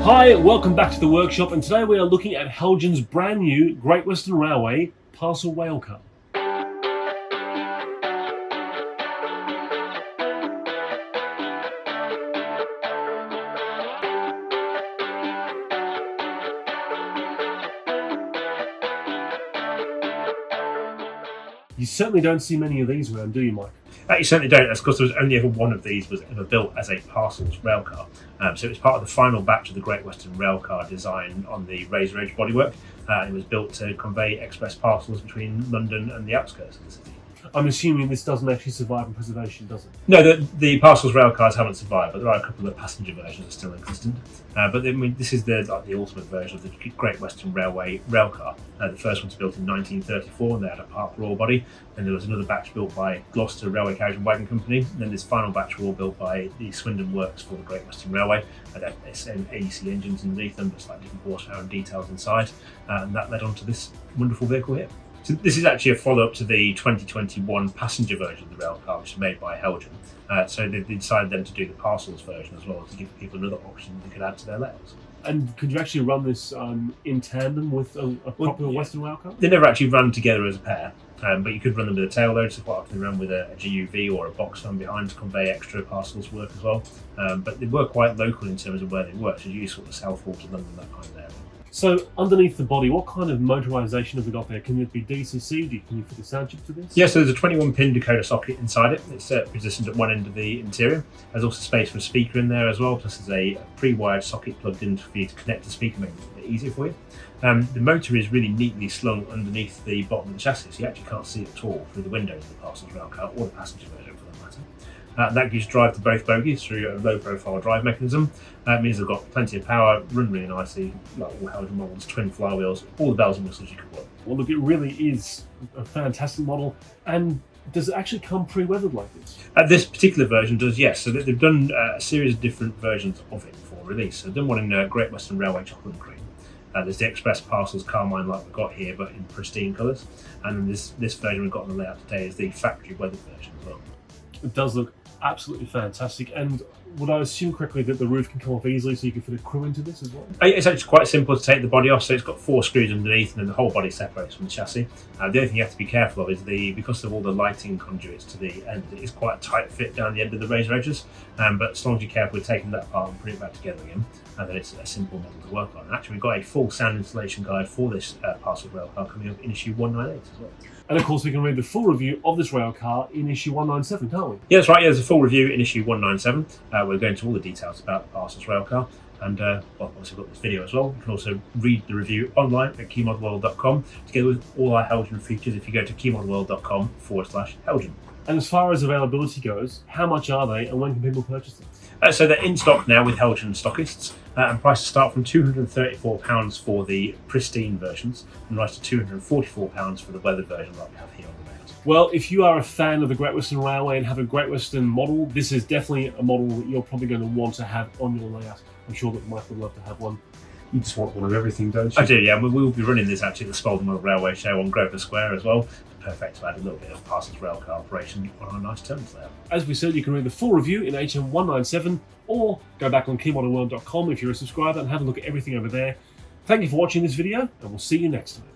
Hi, welcome back to the workshop, and today we are looking at Heljan's brand new Great Western Railway Parcel Railcar. You certainly don't see many of these around, do you, Mike? You certainly don't. That's because there was only ever one of these was ever built as a parcels railcar. So it was part of the final batch of the Great Western Railcar design on the Razor Edge bodywork. It was built to convey express parcels between London and the outskirts of the city. I'm assuming this doesn't actually survive in preservation, does it? No, the parcels railcars haven't survived, but there are a couple of passenger versions that are still existent. But I mean, this is the ultimate version of the Great Western Railway railcar. The first one's built in 1934, and they had a Park Royal body. And there was another batch built by Gloucester Railway Carriage and Wagon Company. And then this final batch were all built by the Swindon Works for the Great Western Railway. They had AEC engines underneath them, but slightly different horsepower and details inside. And that led on to this wonderful vehicle here. So this is actually a follow-up to the 2021 passenger version of the railcar, which was made by Heljan. So they decided then to do the parcels version as well, to give people another option they could add to their layouts. And could you actually run this in tandem with a proper Western railcar? They never actually ran together as a pair, but you could run them with a tail load, so quite often they ran with a GUV or a box fan behind to convey extra parcels work as well. But they were quite local in terms of where they worked, so you sort of Southall to London, that kind of area. So underneath the body, what kind of motorisation have we got there? Can it be DCC? Can you fit a sound chip to this? Yeah, so there's a 21-pin decoder socket inside it. It's positioned at one end of the interior. There's also space for a speaker in there as well, plus there's a pre-wired socket plugged in for you to connect the speaker, making it a bit easier for you. The motor is really neatly slung underneath the bottom of the chassis, so you actually can't see it at all through the windows of the parcels railcar or the passenger version for that matter. That gives drive to both bogies through a low-profile drive mechanism. It means they've got plenty of power, run really nicely, like all Heljan models, twin flywheels, all the bells and whistles you could want. Well, look, it really is a fantastic model. And does it actually come pre-weathered like this? This particular version does, yes. So they've done a series of different versions of it for release. So they've done one in Great Western Railway chocolate and cream. There's the Express Parcels Carmine like we've got here, but in pristine colours. And then this version we've got on the layout today is the factory weathered version as well. It does look absolutely fantastic. And would I assume correctly that the roof can come off easily, so you can fit a crew into this as well? It's actually quite simple to take the body off. So it's got 4 screws underneath, and then the whole body separates from the chassis. The only thing you have to be careful of is because of all the lighting conduits to the end, it is quite a tight fit down the end of the razor edges. But as long as you're careful with taking that apart and putting it back together again, then it's a simple model to work on. And actually, we've got a full sound installation guide for this parcel railcar coming up in issue 198 as well. And of course, we can read the full review of this railcar in issue 197, can't we? Yeah, that's right. Yeah, there's a full review in issue 197. We're going into all the details about the Parcels railcar. And obviously we've got this video as well. You can also read the review online at keymodelworld.com, together with all our Heljan features if you go to keymodelworld.com/Heljan. And as far as availability goes, how much are they and when can people purchase them? So they're in stock now with Heljan stockists, and prices start from £234 for the pristine versions and rise to £244 for the weathered version like we have here on the layout. Well, if you are a fan of the Great Western Railway and have a Great Western model, this is definitely a model that you're probably going to want to have on your layout. I'm sure that Mike would love to have one. You just want one of everything, don't you? I do, yeah. We will be running this actually at the Spalding Mill Railway Show on Grosvenor Square as well. Perfect to add a little bit of Parcels railcar operation on a nice terminus layout. As we said, you can read the full review in HM197 or go back on keymodelworld.com if you're a subscriber and have a look at everything over there. Thank you for watching this video, and we'll see you next time.